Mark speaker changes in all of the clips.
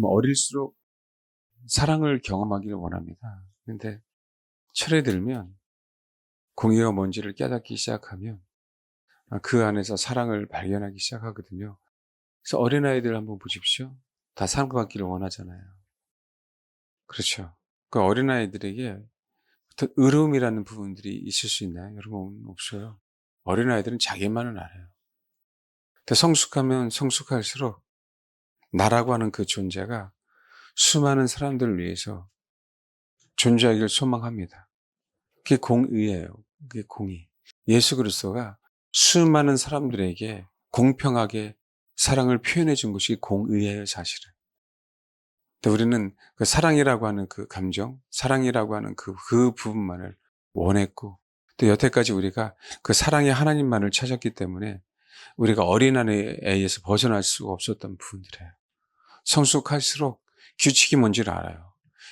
Speaker 1: 어릴수록 사랑을 경험하기를 원합니다. 근데 철이 들면 공의가 뭔지를 깨닫기 시작하면 그 안에서 사랑을 발견하기 시작하거든요. 그래서 어린아이들 한번 보십시오. 다 사랑받기를 원하잖아요. 그렇죠. 그 어린아이들에게 어떤 의로움이라는 부분들이 있을 수 있나요? 여러분, 없어요. 어린아이들은 자기만을 알아요. 근데 성숙하면 성숙할수록 나라고 하는 그 존재가 수많은 사람들을 위해서 존재하기를 소망합니다. 그게 공의예요. 그게 공의. 예수 그리스도가 수많은 사람들에게 공평하게 사랑을 표현해 준 것이 공의예요, 사실은. 근데 우리는 그 사랑이라고 하는 그 감정, 사랑이라고 하는 그 부분만을 원했고, 또 여태까지 우리가 그 사랑의 하나님만을 찾았기 때문에 우리가 어린아이에서 벗어날 수가 없었던 부분들이에요. 성숙할수록 규칙이 뭔지를 알아요.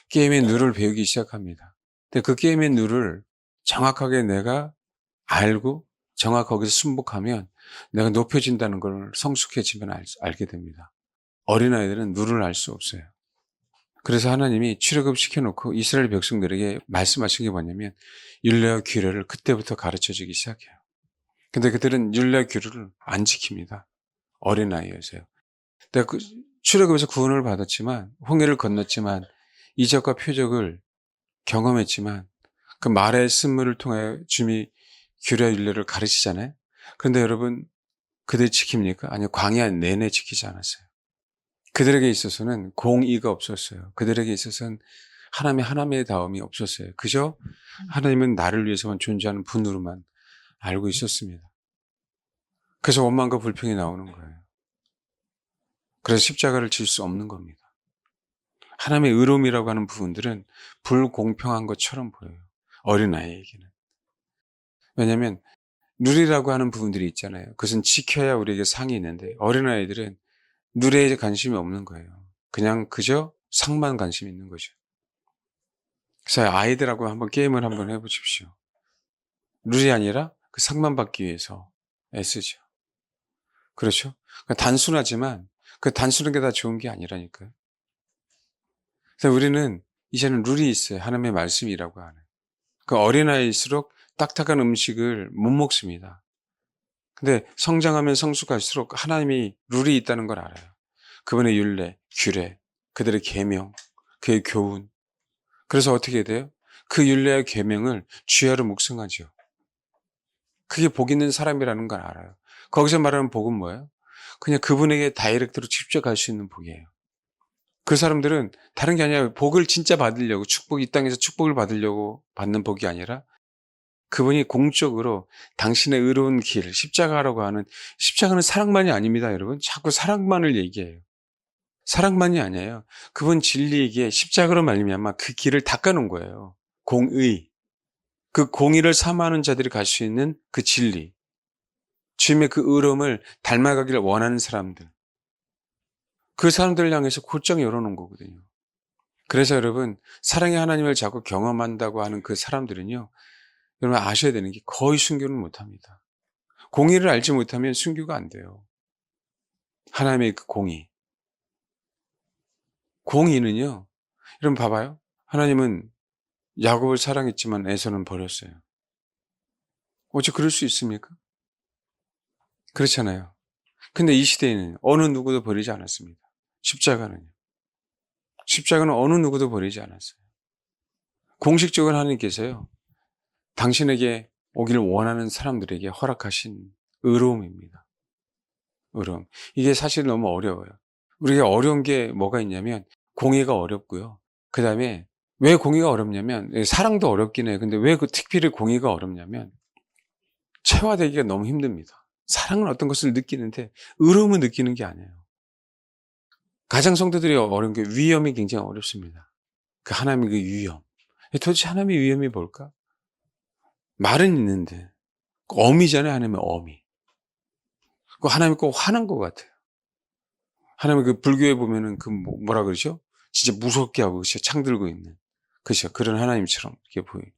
Speaker 1: 게임의 룰을 배우기 시작합니다. 근데 그 게임의 룰을 정확하게 내가 알고 정확하게 거기서 순복하면 내가 높여진다는 걸 성숙해지면 알게 됩니다. 어린아이들은 룰을 알 수 없어요. 그래서 하나님이 출애굽 시켜놓고 이스라엘 백성들에게 말씀하신 게 뭐냐면 율례와 규례를 그때부터 가르쳐 주기 시작해요. 근데 그들은 율례와 규례를 안 지킵니다. 어린아이여서요. 내가 출애굽에서 구원을 받았지만 홍해를 건넜지만 이적과 표적을 경험했지만 그 말의 쓴물을 통해 주님이 규례와 율례를 가르치잖아요. 그런데 여러분 그들 지킵니까? 아니요. 광야 내내 지키지 않았어요. 그들에게 있어서는 공의가 없었어요. 그들에게 있어서는 하나님의 다움이 없었어요. 그저 하나님은 나를 위해서만 존재하는 분으로만 알고 있었습니다. 그래서 원망과 불평이 나오는 거예요. 그래서 십자가를 질 수 없는 겁니다. 하나님의 의로움이라고 하는 부분들은 불공평한 것처럼 보여요. 어린아이에게는. 왜냐하면 룰이라고 하는 부분들이 있잖아요. 그것은 지켜야 우리에게 상이 있는데 어린아이들은 룰에 관심이 없는 거예요. 그냥 그저 상만 관심이 있는 거죠. 그래서 아이들하고 한번 게임을 한번 해보십시오. 룰이 아니라 그 상만 받기 위해서 애쓰죠. 그렇죠? 단순하지만 그 단순한 게 다 좋은 게 아니라니까요. 그래서 우리는 이제는 룰이 있어요. 하나님의 말씀이라고 하는. 그 어린아이일수록 딱딱한 음식을 못 먹습니다. 근데 성장하면 성숙할수록 하나님이 룰이 있다는 걸 알아요. 그분의 율례, 규례, 그들의 계명, 그의 교훈. 그래서 어떻게 돼요? 그 율례와 계명을 주야로 묵상하죠. 그게 복 있는 사람이라는 걸 알아요. 거기서 말하는 복은 뭐예요? 그냥 그분에게 다이렉트로 직접 갈 수 있는 복이에요. 그 사람들은 다른 게 아니라 복을 진짜 받으려고 이 땅에서 축복을 받으려고 받는 복이 아니라 그분이 공적으로 당신의 의로운 길, 십자가라고 하는 십자가는 사랑만이 아닙니다, 여러분. 자꾸 사랑만을 얘기해요. 사랑만이 아니에요. 그분 진리이기에 십자가로 말미암아 그 길을 닦아놓은 거예요. 공의. 그 공의를 삼아하는 자들이 갈 수 있는 그 진리. 주님의 그 의로움을 닮아가기를 원하는 사람들. 그 사람들을 향해서 곧장 열어놓은 거거든요. 그래서 여러분, 사랑의 하나님을 자꾸 경험한다고 하는 그 사람들은요, 여러분 아셔야 되는 게 거의 순교를 못 합니다. 공의를 알지 못하면 순교가 안 돼요. 하나님의 그 공의. 공의는요, 여러분 봐봐요. 하나님은 야곱을 사랑했지만 에서는 버렸어요. 어째 그럴 수 있습니까? 그렇잖아요. 근데 이 시대에는 어느 누구도 버리지 않았습니다. 십자가는요. 십자가는 어느 누구도 버리지 않았어요. 공식적으로 하나님께서요, 당신에게 오기를 원하는 사람들에게 허락하신 의로움입니다. 의로움. 이게 사실 너무 어려워요. 우리가 어려운 게 뭐가 있냐면 공의가 어렵고요. 그 다음에 왜 공의가 어렵냐면 사랑도 어렵긴 해요. 근데 왜 그 특별히 공의가 어렵냐면 체화되기가 너무 힘듭니다. 사랑은 어떤 것을 느끼는데 의로움은 느끼는 게 아니에요. 가장 성도들이 어려운 게 위험이 굉장히 어렵습니다. 그 하나님의 그 위험. 도대체 하나님의 위험이 뭘까? 말은 있는데 어미잖아요. 하나님의 어미. 그 하나님이 꼭 화난 것 같아요. 하나님 그 불교에 보면은 그 뭐라 그러죠? 진짜 무섭게 하고 그죠? 창 들고 있는. 그죠? 그런 하나님처럼 이렇게 보여요.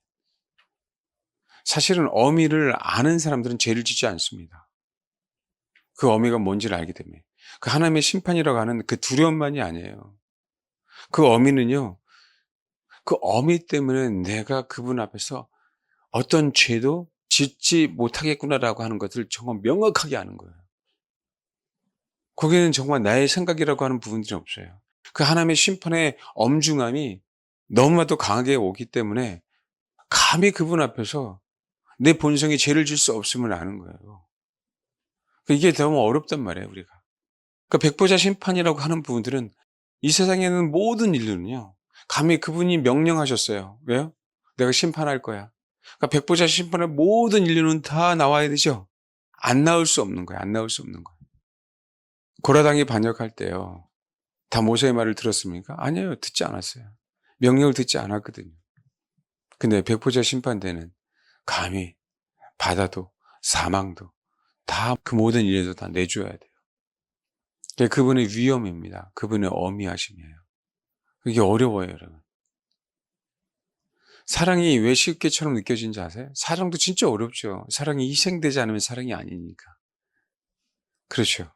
Speaker 1: 사실은 어미를 아는 사람들은 죄를 짓지 않습니다. 그 어미가 뭔지를 알기 때문에. 그 하나님의 심판이라고 하는 그 두려움만이 아니에요. 그 어미는요, 그 어미 때문에 내가 그분 앞에서 어떤 죄도 짓지 못하겠구나라고 하는 것을 정말 명확하게 아는 거예요. 거기에는 정말 나의 생각이라고 하는 부분들이 없어요. 그 하나님의 심판의 엄중함이 너무나도 강하게 오기 때문에 감히 그분 앞에서 내 본성이 죄를 질 수 없음을 아는 거예요. 이게 너무 어렵단 말이에요, 우리가. 그러니까 백보자 심판이라고 하는 부분들은 이 세상에 있는 모든 일들은요, 감히 그분이 명령하셨어요. 왜요? 내가 심판할 거야. 그러니까 백보자 심판의 모든 인류는 다 나와야 되죠. 안 나올 수 없는 거예요. 안 나올 수 없는 거예요. 고라당이 반역할 때요, 다 모세의 말을 들었습니까? 아니에요. 듣지 않았어요. 명령을 듣지 않았거든요. 근데 백보자 심판 때는 감히 바다도 사망도 다 그 모든 일에도 다 내줘야 돼요. 그게 그분의 위엄입니다. 그분의 어미하심이에요. 그게 어려워요, 여러분. 사랑이 왜 쉽게처럼 느껴지는지 아세요? 사랑도 진짜 어렵죠. 사랑이 희생되지 않으면 사랑이 아니니까. 그렇죠.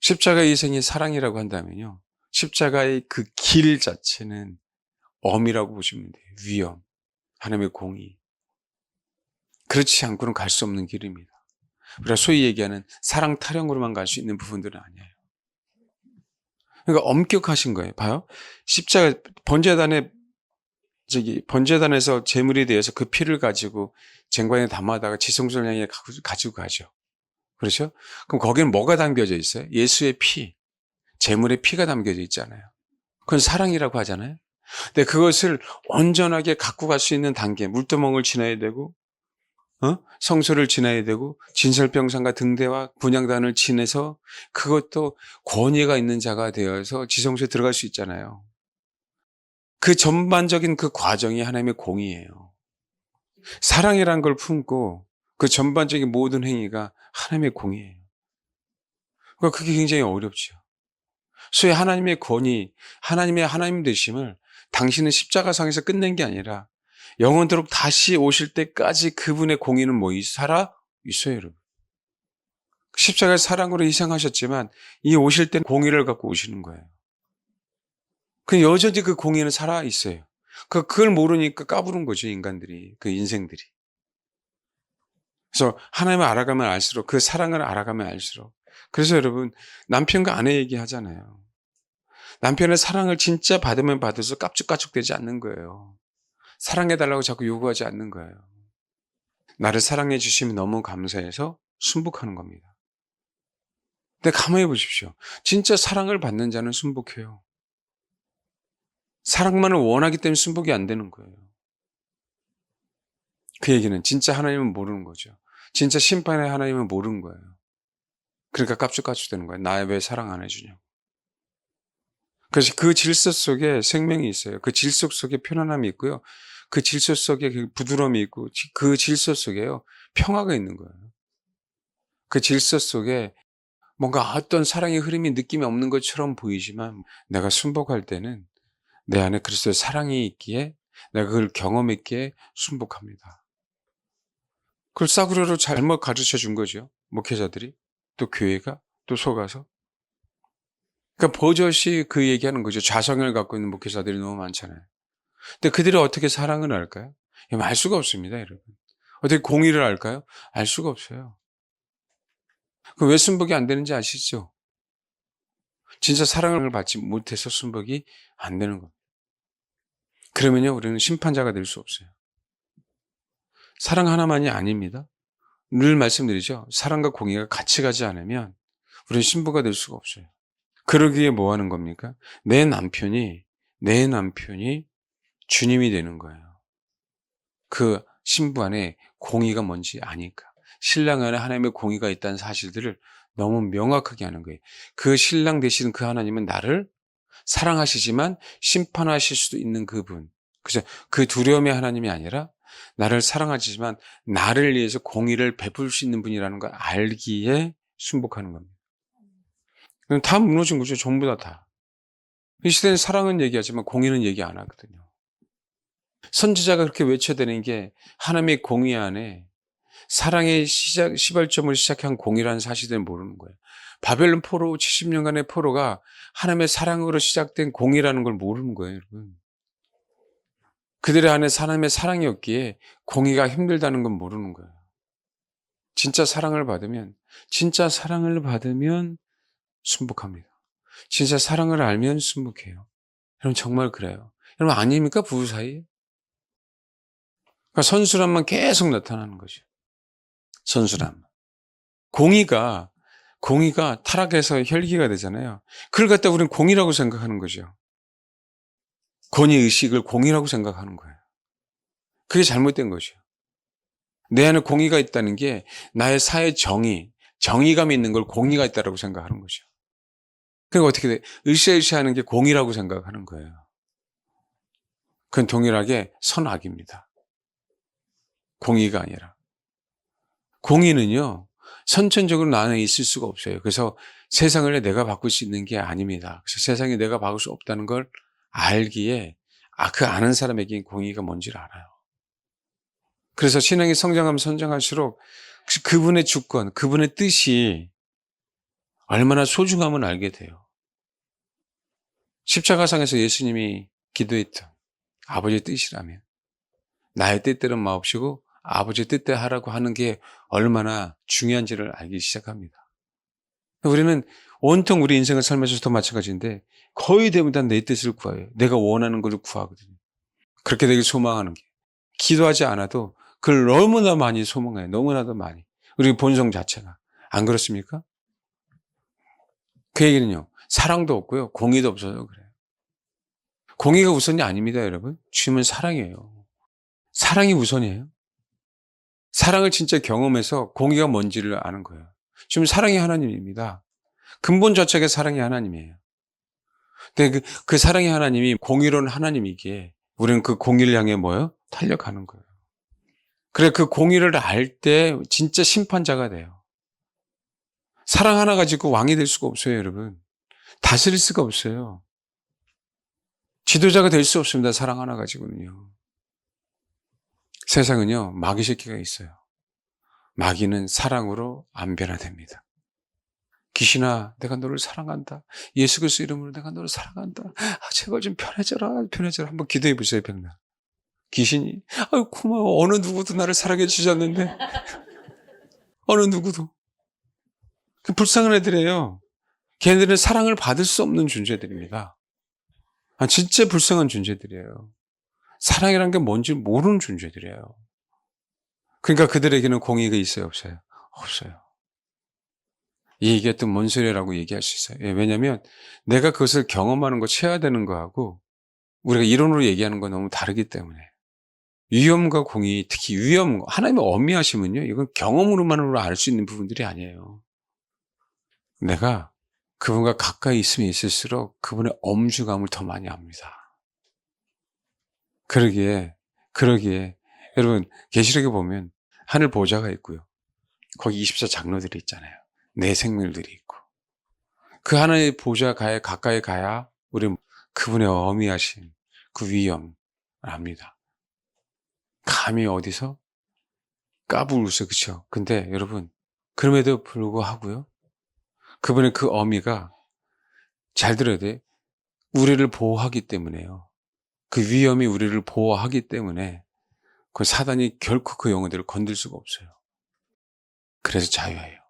Speaker 1: 십자가의 희생이 사랑이라고 한다면요, 십자가의 그 길 자체는 엄이라고 보시면 돼요. 위엄, 하나님의 공의. 그렇지 않고는 갈 수 없는 길입니다. 우리가 소위 얘기하는 사랑 타령으로만 갈 수 있는 부분들은 아니에요. 그러니까 엄격하신 거예요. 봐요. 십자가 번제단에서 제물이 되어서 그 피를 가지고 쟁반에 담아다가 지성소를 향해 가지고 가죠. 그렇죠? 그럼 거기는 뭐가 담겨져 있어요? 예수의 피, 제물의 피가 담겨져 있잖아요. 그건 사랑이라고 하잖아요. 근데 그것을 온전하게 갖고 갈 수 있는 단계, 물두멍을 지나야 되고, 성소를 지나야 되고, 진설병상과 등대와 분향단을 지내서 그것도 권위가 있는 자가 되어서 지성소에 들어갈 수 있잖아요. 그 전반적인 그 과정이 하나님의 공의예요. 사랑이라는 걸 품고 그 전반적인 모든 행위가 하나님의 공의예요. 그러니까 그게 굉장히 어렵죠. 소위 하나님의 권위, 하나님의 하나님 되심을 당신은 십자가상에서 끝낸 게 아니라 영원토록 다시 오실 때까지 그분의 공의는 살아 있어요, 여러분. 십자가의 사랑으로 희생하셨지만 이 오실 때 공의를 갖고 오시는 거예요. 그 여전히 그 공의는 살아 있어요. 그걸 모르니까 까부는 거죠, 인간들이, 그 인생들이. 그래서 하나님을 알아가면 알수록, 그 사랑을 알아가면 알수록. 그래서 여러분, 남편과 아내 얘기하잖아요. 남편의 사랑을 진짜 받으면 받을수록 깝죽깝죽되지 않는 거예요. 사랑해달라고 자꾸 요구하지 않는 거예요. 나를 사랑해 주시면 너무 감사해서 순복하는 겁니다. 근데 가만히 보십시오. 진짜 사랑을 받는 자는 순복해요. 사랑만을 원하기 때문에 순복이 안 되는 거예요. 그 얘기는 진짜 하나님은 모르는 거죠. 진짜 심판의 하나님은 모르는 거예요. 그러니까 깝죽깝죽 되는 거예요. 나 왜 사랑 안 해주냐고. 그래서 그 질서 속에 생명이 있어요. 그 질서 속에 편안함이 있고요. 그 질서 속에 그 부드러움이 있고, 그 질서 속에요, 평화가 있는 거예요. 그 질서 속에 뭔가 어떤 사랑의 흐름이 느낌이 없는 것처럼 보이지만 내가 순복할 때는 내 안에 그리스도의 사랑이 있기에 내가 그걸 경험했기에 순복합니다. 그걸 싸구려로 잘못 가르쳐 준 거죠. 목회자들이, 또 교회가, 또 속아서. 그러니까 버젓이 그 얘기하는 거죠. 좌성을 갖고 있는 목회자들이 너무 많잖아요. 근데 그들이 어떻게 사랑을 할까요? 알 수가 없습니다, 여러분. 어떻게 공의를 할까요? 알 수가 없어요. 그 왜 순복이 안 되는지 아시죠? 진짜 사랑을 받지 못해서 순복이 안 되는 겁니다. 그러면요, 우리는 심판자가 될 수 없어요. 사랑 하나만이 아닙니다. 늘 말씀드리죠. 사랑과 공의가 같이 가지 않으면 우리는 신부가 될 수가 없어요. 그러기에 뭐 하는 겁니까? 내 남편이 주님이 되는 거예요. 그 신부 안에 공의가 뭔지 아니까. 신랑 안에 하나님의 공의가 있다는 사실들을 너무 명확하게 하는 거예요. 그 신랑 되시는 그 하나님은 나를 사랑하시지만 심판하실 수도 있는 그분. 그죠? 그 두려움의 하나님이 아니라 나를 사랑하시지만 나를 위해서 공의를 베풀 수 있는 분이라는 걸 알기에 순복하는 겁니다. 다 무너진 거죠. 전부 다. 이 시대는 사랑은 얘기하지만 공의는 얘기 안 하거든요. 선지자가 그렇게 외쳐대는 게 하나님의 공의 안에 사랑의 시발점을 시작한 공의라는 사실을 모르는 거예요. 바벨론 포로 70년간의 포로가 하나님의 사랑으로 시작된 공의라는 걸 모르는 거예요, 여러분. 그들의 안에 하나님의 사랑이 없기에 공의가 힘들다는 건 모르는 거예요. 진짜 사랑을 받으면 순복합니다. 진짜 사랑을 알면 순복해요. 여러분 정말 그래요. 여러분 아닙니까? 부부 사이에? 그러니까 선술함만 계속 나타나는 거죠. 선술함. 공의가 타락해서 혈기가 되잖아요. 그걸 갖다 우리는 공의라고 생각하는 거죠. 권위의식을 공의라고 생각하는 거예요. 그게 잘못된 거죠. 내 안에 공의가 있다는 게 나의 사회 정의감이 있는 걸 공의가 있다고 생각하는 거죠. 그러니까 어떻게 돼? 으쌰으쌰하는 게 공의라고 생각하는 거예요. 그건 동일하게 선악입니다. 공의가 아니라. 공의는요, 선천적으로 나 안에 있을 수가 없어요. 그래서 세상을 내가 바꿀 수 있는 게 아닙니다. 그래서 세상에 내가 바꿀 수 없다는 걸 알기에, 그 아는 사람에게 공의가 뭔지를 알아요. 그래서 신앙이 성장하면 성장할수록 그분의 주권, 그분의 뜻이 얼마나 소중함을 알게 돼요. 십자가상에서 예수님이 기도했던 아버지의 뜻이라면 나의 뜻대로 마옵시고 아버지의 뜻대로 하라고 하는 게 얼마나 중요한지를 알기 시작합니다. 우리는 온통 우리 인생을 살면서도 마찬가지인데 거의 대부분 다 내 뜻을 구해요. 내가 원하는 것을 구하거든요. 그렇게 되길 소망하는 게. 기도하지 않아도 그걸 너무나 많이 소망해요. 너무나도 많이. 우리 본성 자체가. 안 그렇습니까? 그 얘기는요. 사랑도 없고요. 공의도 없어서 그래요. 공의가 우선이 아닙니다, 여러분. 주님은 사랑이에요. 사랑이 우선이에요. 사랑을 진짜 경험해서 공의가 뭔지를 아는 거예요. 지금 사랑이 하나님입니다. 근본 자체가 사랑이 하나님이에요. 근데 그 사랑의 하나님이 공의로운 하나님이기에 우리는 그 공의를 향해 뭐예요? 탄력하는 거예요. 그래, 그 공의를 알 때 진짜 심판자가 돼요. 사랑 하나 가지고 왕이 될 수가 없어요, 여러분. 다스릴 수가 없어요. 지도자가 될 수 없습니다, 사랑 하나 가지고는요. 세상은요, 마귀 새끼가 있어요. 마귀는 사랑으로 안 변화됩니다. 귀신아, 내가 너를 사랑한다. 예수 그리스도 이름으로 내가 너를 사랑한다. 제발 좀 편해져라. 한번 기도해 보세요, 백날. 귀신이, 아유, 고마워. 어느 누구도 나를 사랑해 주셨는데. 어느 누구도. 그 불쌍한 애들이에요. 걔네들은 사랑을 받을 수 없는 존재들입니다. 진짜 불쌍한 존재들이에요. 사랑이란 게 뭔지 모르는 존재들이에요. 그러니까 그들에게는 공의가 있어요, 없어요? 없어요. 이 얘기가 또 뭔 소리라고 얘기할 수 있어요. 왜냐하면 내가 그것을 경험하는 거, 체화되는 거하고 우리가 이론으로 얘기하는 건 너무 다르기 때문에. 위엄과 공의, 특히 위엄, 하나님의 엄미하심은요, 이건 경험으로만으로 알 수 있는 부분들이 아니에요. 내가 그분과 가까이 있으면 있을수록 그분의 엄주감을 더 많이 압니다. 그러기에 여러분 계시록에 보면 하늘 보좌가 있고요. 거기 24 장로들이 있잖아요. 내 생물들이 있고. 그 하나의 보좌 가까이 가야 우리는 그분의 어미하심, 그 위엄을 압니다. 감히 어디서 까불면서, 그쵸? 근데 여러분, 그럼에도 불구하고요. 그분의 그 어미가 잘 들어야 돼. 우리를 보호하기 때문에요. 그 위엄이 우리를 보호하기 때문에 그 사단이 결코 그 영혼들을 건들 수가 없어요. 그래서 자유예요.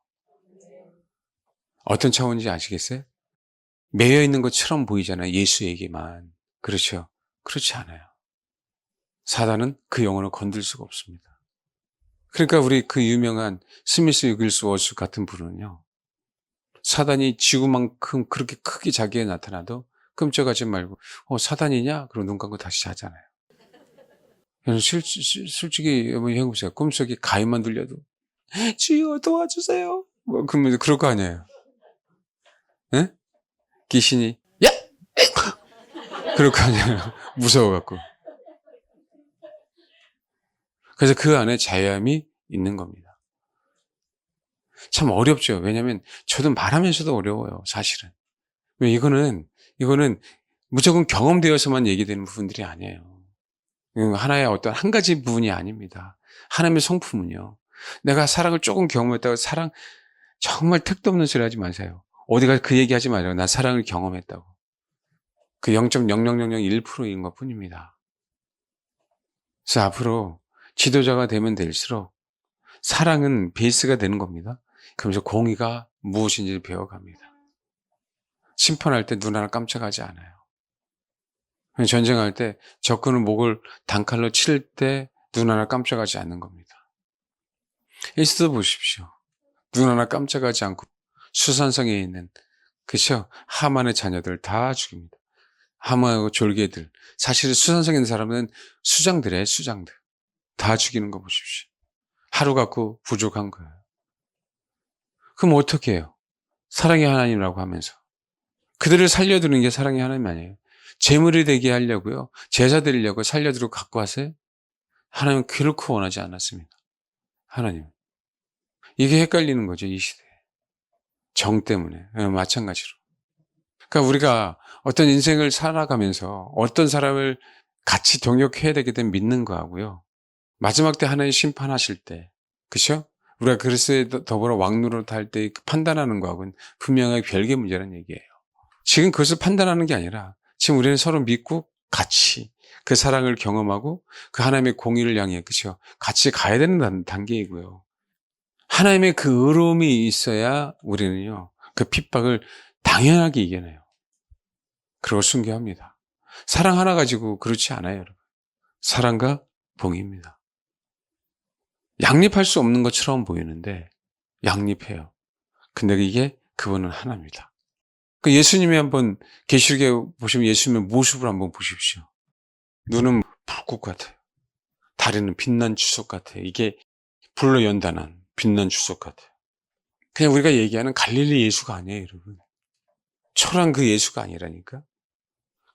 Speaker 1: 어떤 차원인지 아시겠어요? 매여 있는 것처럼 보이잖아요. 예수에게만. 그렇죠? 그렇지 않아요. 사단은 그 영혼을 건들 수가 없습니다. 그러니까 우리 그 유명한 스미스 위글스워스 같은 분은요. 사단이 지구만큼 그렇게 크게 자기에 나타나도 끔찍하지 말고 사단이냐? 그러고 눈 감고 다시 자잖아요. 솔직히 한번 해보세요. 꿈속에 가위만 들려도 주여 도와주세요. 그러면 그럴 거 아니에요. 네? 귀신이 야! 그럴 거 아니에요. 무서워갖고. 그래서 그 안에 자유함이 있는 겁니다. 참 어렵죠. 왜냐하면 저도 말하면서도 어려워요. 사실은. 왜 이거는 무조건 경험되어서만 얘기되는 부분들이 아니에요. 하나의 어떤 한 가지 부분이 아닙니다. 하나님의 성품은요. 내가 사랑을 조금 경험했다고 정말 택도 없는 소리 하지 마세요. 어디 가서 그 얘기 하지 마세요. 나 사랑을 경험했다고. 그 0.00001%인 것 뿐입니다. 그래서 앞으로 지도자가 되면 될수록 사랑은 베이스가 되는 겁니다. 그러면서 공의가 무엇인지 배워갑니다. 심판할 때 눈 하나 깜짝하지 않아요. 전쟁할 때 적군은 목을 단칼로 칠 때 눈 하나 깜짝하지 않는 겁니다. 에스더 보십시오. 눈 하나 깜짝하지 않고 수산성에 있는 그죠? 하만의 자녀들 다 죽입니다. 하만하고 졸개들. 사실 수산성에 있는 사람은 수장들이에요. 수장들. 다 죽이는 거 보십시오. 하루 갖고 부족한 거예요. 그럼 어떻게 해요? 사랑의 하나님이라고 하면서. 그들을 살려두는 게 사랑의 하나님 아니에요. 재물이 되게 하려고요. 제사 드리려고 살려두고 갖고 하세요? 하나님은 결코 원하지 않았습니다. 하나님. 이게 헷갈리는 거죠, 이 시대에. 정 때문에. 마찬가지로. 그러니까 우리가 어떤 인생을 살아가면서 어떤 사람을 같이 동역해야 되게 된 믿는 거하고요. 마지막 때 하나님 심판하실 때, 그쵸? 우리가 그리스도에 더불어 왕노릇 할 때 판단하는 거하고는 분명하게 별개 문제라는 얘기예요. 지금 그것을 판단하는 게 아니라 지금 우리는 서로 믿고 같이 그 사랑을 경험하고 그 하나님의 공의를 향해, 그쵸? 같이 가야 되는 단계이고요. 하나님의 그 의로움이 있어야 우리는요, 그 핍박을 당연하게 이겨내요. 그리고 순교합니다. 사랑 하나 가지고 그렇지 않아요, 여러분. 사랑과 봉의입니다. 양립할 수 없는 것처럼 보이는데 양립해요. 근데 이게 그분은 하나입니다. 그 예수님이 한번 계시록에 보시면 예수님의 모습을 한번 보십시오. 눈은 불꽃 같아요. 다리는 빛난 주석 같아요. 이게 불로 연단한 빛난 주석 같아요. 그냥 우리가 얘기하는 갈릴리 예수가 아니에요, 여러분. 초란 그 예수가 아니라니까.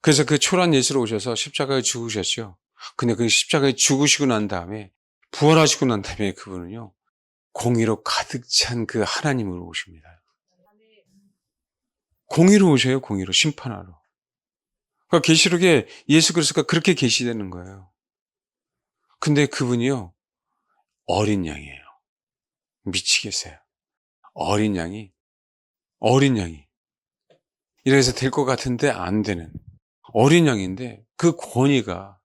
Speaker 1: 그래서 그 초란 예수로 오셔서 십자가에 죽으셨죠. 근데 그 십자가에 죽으시고 난 다음에 부활하시고 난 다음에 그분은요, 공의로 가득 찬 그 하나님으로 오십니다. 공의로 오셔요, 공의로. 심판하러. 그러니까 계시록에 예수 그리스도가 그렇게 계시되는 거예요. 근데 그분이요, 어린 양이에요. 미치겠어요. 어린 양이, 어린 양이. 이래서 될 것 같은데 안 되는. 어린 양인데 그 권위가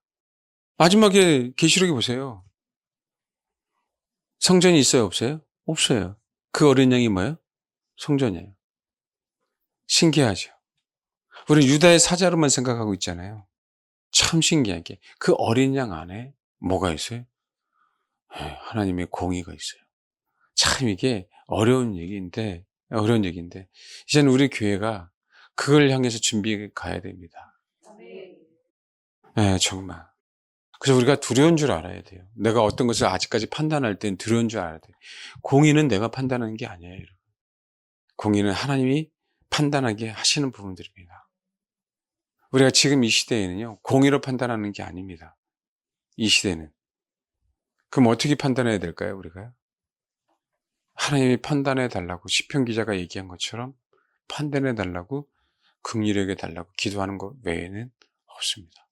Speaker 1: 마지막에 계시록에 보세요. 성전이 있어요, 없어요? 없어요. 그 어린 양이 뭐예요? 성전이에요. 신기하죠. 우리 유다의 사자로만 생각하고 있잖아요. 참 신기하게 그 어린 양 안에 뭐가 있어요? 하나님의 공의가 있어요. 참 이게 어려운 얘기인데 이제는 우리 교회가 그걸 향해서 준비해 가야 됩니다. 네, 정말. 그래서 우리가 두려운 줄 알아야 돼요. 내가 어떤 것을 아직까지 판단할 땐 두려운 줄 알아야 돼요. 공의는 내가 판단하는 게 아니에요, 여러분. 공의는 하나님이 판단하게 하시는 부분들입니다. 우리가 지금 이 시대에는요, 공의로 판단하는 게 아닙니다. 이 시대는. 그럼 어떻게 판단해야 될까요, 우리가요? 하나님이 판단해 달라고 시편 기자가 얘기한 것처럼 판단해 달라고 긍휼하게 달라고 기도하는 것 외에는 없습니다.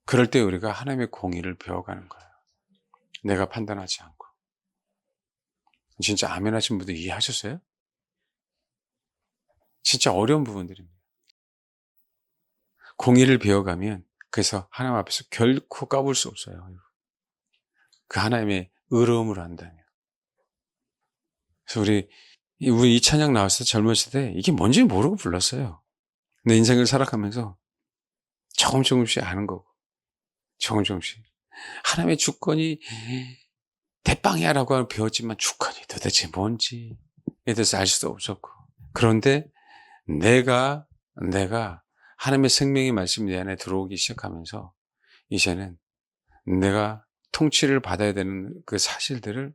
Speaker 1: 그럴 때 우리가 하나님의 공의를 배워가는 거예요. 내가 판단하지 않고. 진짜 아멘 하신 분들 이해하셨어요? 진짜 어려운 부분들입니다. 공의를 배워가면 그래서 하나님 앞에서 결코 까불 수 없어요. 그 하나님의 의로움을 안다면. 그래서 우리 이 찬양 나왔을 때 젊었을 때 이게 뭔지 모르고 불렀어요. 내 인생을 살아가면서 조금씩 아는 거고 조금씩 하나님의 주권이 대빵이야라고 배웠지만 주권이 도대체 뭔지에 대해서 알 수도 없었고 그런데 내가 하나님의 생명의 말씀이 내 안에 들어오기 시작하면서 이제는 내가 통치를 받아야 되는 그 사실들을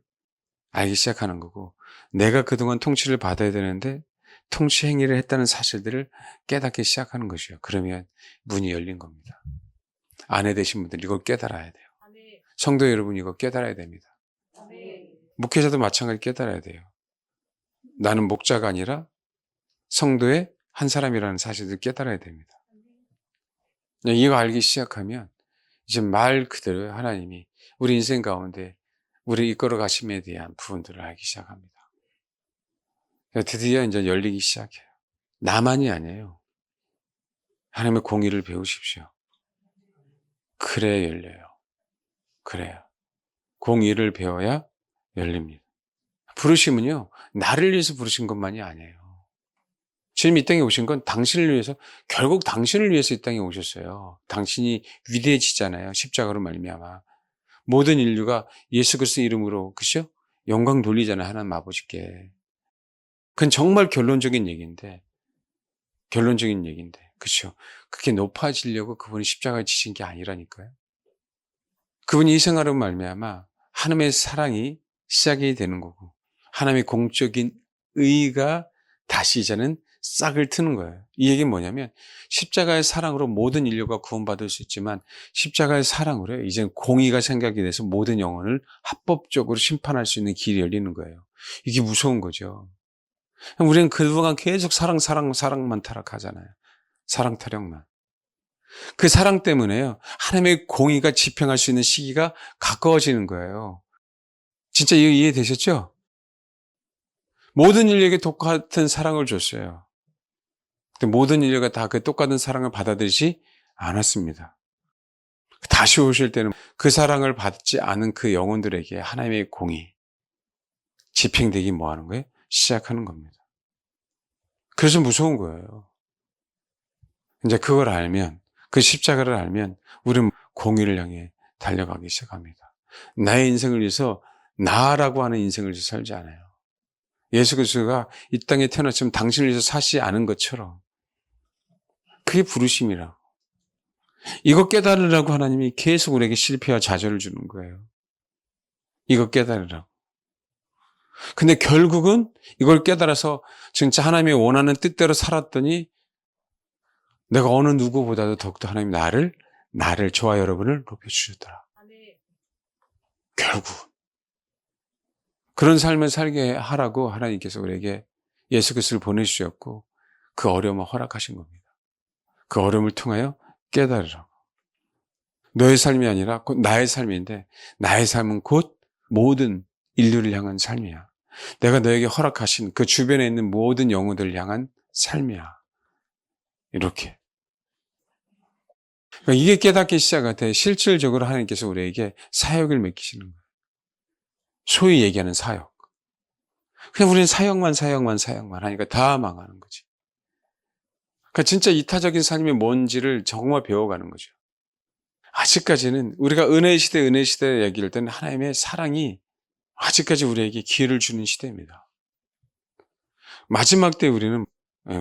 Speaker 1: 알기 시작하는 거고 내가 그동안 통치를 받아야 되는데 통치 행위를 했다는 사실들을 깨닫기 시작하는 것이요. 그러면 문이 열린 겁니다. 아내 되신 분들 이걸 깨달아야 돼요. 성도 여러분 이거 깨달아야 됩니다. 목회자도 마찬가지 깨달아야 돼요. 나는 목자가 아니라 성도의 한 사람이라는 사실을 깨달아야 됩니다. 이거 알기 시작하면 이제 말 그대로 하나님이 우리 인생 가운데 우리 이끌어 가심에 대한 부분들을 알기 시작합니다. 드디어 이제 열리기 시작해요. 나만이 아니에요. 하나님의 공의를 배우십시오. 그래야 열려요. 그래요. 공의를 배워야 열립니다. 부르심은요, 나를 위해서 부르신 것만이 아니에요. 주님 이 땅에 오신 건 당신을 위해서, 결국 당신을 위해서 이 땅에 오셨어요. 당신이 위대해지잖아요. 십자가로 말미암아. 모든 인류가 예수 그리스도 이름으로, 그죠? 영광 돌리잖아요. 하나님 아버지께. 그건 정말 결론적인 얘기인데, 그죠? 그게 높아지려고 그분이 십자가에 지신 게 아니라니까요. 그분이 희생하려 말미암아 하나님의 사랑이 시작이 되는 거고, 하나님의 공적인 의가 다시 이제는 싹을 트는 거예요. 이 얘기는 뭐냐면, 십자가의 사랑으로 모든 인류가 구원받을 수 있지만, 십자가의 사랑으로 이제 공의가 생각이 돼서 모든 영혼을 합법적으로 심판할 수 있는 길이 열리는 거예요. 이게 무서운 거죠. 우리는 그동안 계속 사랑만 타락하잖아요. 사랑 타령만. 그 사랑 때문에요, 하나님의 공의가 집행할 수 있는 시기가 가까워지는 거예요. 진짜 이해되셨죠? 모든 인류에게 똑같은 사랑을 줬어요. 근데 모든 인류가 다 그 똑같은 사랑을 받아들이지 않았습니다. 다시 오실 때는 그 사랑을 받지 않은 그 영혼들에게 하나님의 공의 집행되기 뭐 하는 거예요? 시작하는 겁니다. 그래서 무서운 거예요. 이제 그걸 알면, 그 십자가를 알면 우리는 공의를 향해 달려가기 시작합니다. 나의 인생을 위해서, 나라고 하는 인생을 위해서 살지 않아요. 예수 그리스도가 이 땅에 태어났지만 당신을 위해서 사시지 않은 것처럼, 그게 부르심이라고. 이거 깨달으라고 하나님이 계속 우리에게 실패와 좌절을 주는 거예요. 이거 깨달으라고. 근데 결국은 이걸 깨달아서 진짜 하나님의 원하는 뜻대로 살았더니, 내가 어느 누구보다도 더욱더 하나님 나를 저와 여러분을 높여주셨더라. 결국 그런 삶을 살게 하라고 하나님께서 우리에게 예수 그리스도를 보내주셨고, 그 어려움을 허락하신 겁니다. 그 어려움을 통하여 깨달으라고. 너의 삶이 아니라 곧 나의 삶인데, 나의 삶은 곧 모든 인류를 향한 삶이야. 내가 너에게 허락하신 그 주변에 있는 모든 영혼들을 향한 삶이야. 이렇게. 그러니까 이게 깨닫기 시작할 때 실질적으로 하나님께서 우리에게 사역을 맡기시는 거예요. 소위 얘기하는 사역. 그냥 우리는 사역만 하니까 다 망하는 거지. 그러니까 진짜 이타적인 삶이 뭔지를 정말 배워가는 거죠. 아직까지는 우리가 은혜의 시대 얘기할 때는 하나님의 사랑이 아직까지 우리에게 기회를 주는 시대입니다. 마지막 때 우리는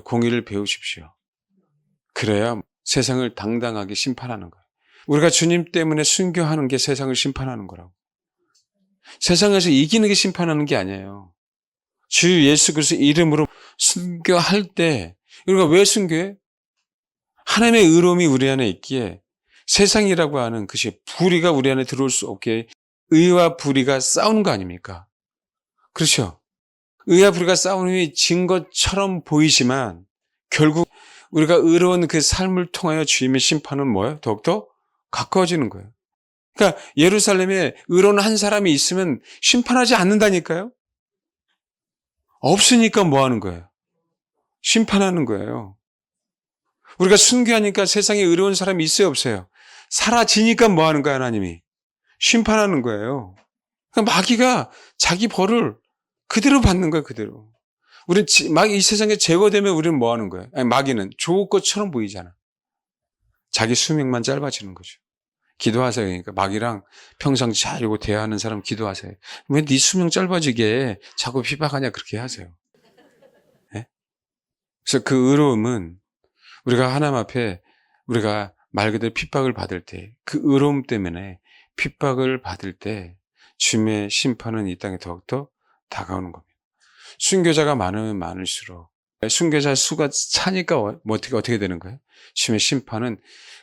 Speaker 1: 공의를 배우십시오. 그래야 세상을 당당하게 심판하는 거예요. 우리가 주님 때문에 순교하는 게 세상을 심판하는 거라고. 세상에서 이기는 게 심판하는 게 아니에요. 주 예수 그리스도 이름으로 순교할 때, 우리가 왜 순교해? 하나님의 의로움이 우리 안에 있기에, 세상이라고 하는 것이 불의가 우리 안에 들어올 수 없게 의와 불의가 싸우는 거 아닙니까? 그렇죠? 의와 불의가 싸움이 진 것처럼 보이지만 결국 우리가 의로운 그 삶을 통하여 주님의 심판은 뭐예요? 더욱더 가까워지는 거예요. 그러니까 예루살렘에 의로운 한 사람이 있으면 심판하지 않는다니까요? 없으니까 뭐 하는 거예요? 심판하는 거예요. 우리가 순교하니까 세상에 의로운 사람이 있어요, 없어요? 사라지니까 뭐 하는 거야, 하나님이? 심판하는 거예요. 그러니까 마귀가 자기 벌을 그대로 받는 거예요, 그대로. 우리는 이 세상에 제거되면 우리는 뭐 하는 거예요? 아니, 마귀는 좋을 것처럼 보이잖아. 자기 수명만 짧아지는 거죠. 기도하세요. 그러니까 마귀랑 평상 잘 이거 대화하는 사람 기도하세요. 왜 네 수명 짧아지게 자꾸 핍박하냐, 그렇게 하세요. 네? 그래서 그 의로움은 우리가 하나님 앞에 우리가 말 그대로 핍박을 받을 때, 그 의로움 때문에 핍박을 받을 때 주님의 심판은 이 땅에 더욱더 다가오는 겁니다. 순교자가 많으면 많을수록 순교자 수가 차니까 어떻게 되는 거예요? 주님의 심판은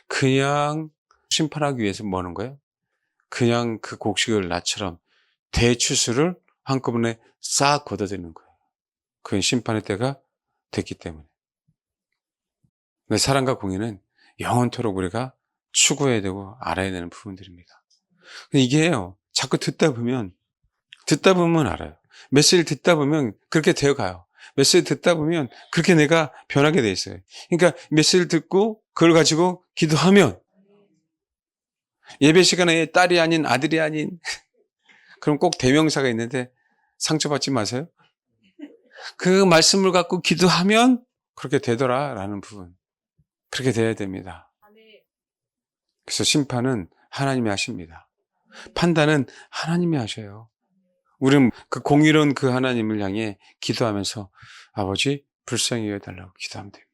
Speaker 1: 그냥 심판하기 위해서 뭐 하는 거예요? 그냥 그 곡식을 나처럼 대추수를 한꺼번에 싹 걷어들이는 거예요. 그건 심판의 때가 됐기 때문에. 사랑과 공의는 영원토록 우리가 추구해야 되고 알아야 되는 부분들입니다. 근데 이게요, 자꾸 듣다 보면 알아요. 메시지를 듣다 보면 그렇게 되어 가요. 메시지 듣다 보면 그렇게 내가 변하게 돼 있어요. 그러니까 메시지를 듣고 그걸 가지고 기도하면 예배 시간에 딸이 아닌 아들이 아닌 그럼 꼭 대명사가 있는데 상처받지 마세요. 그 말씀을 갖고 기도하면 그렇게 되더라라는 부분. 그렇게 돼야 됩니다. 그래서 심판은 하나님이 하십니다. 판단은 하나님이 하셔요. 우리는 그 공의로운 그 하나님을 향해 기도하면서 아버지 불쌍히 여겨달라고 기도하면 돼요.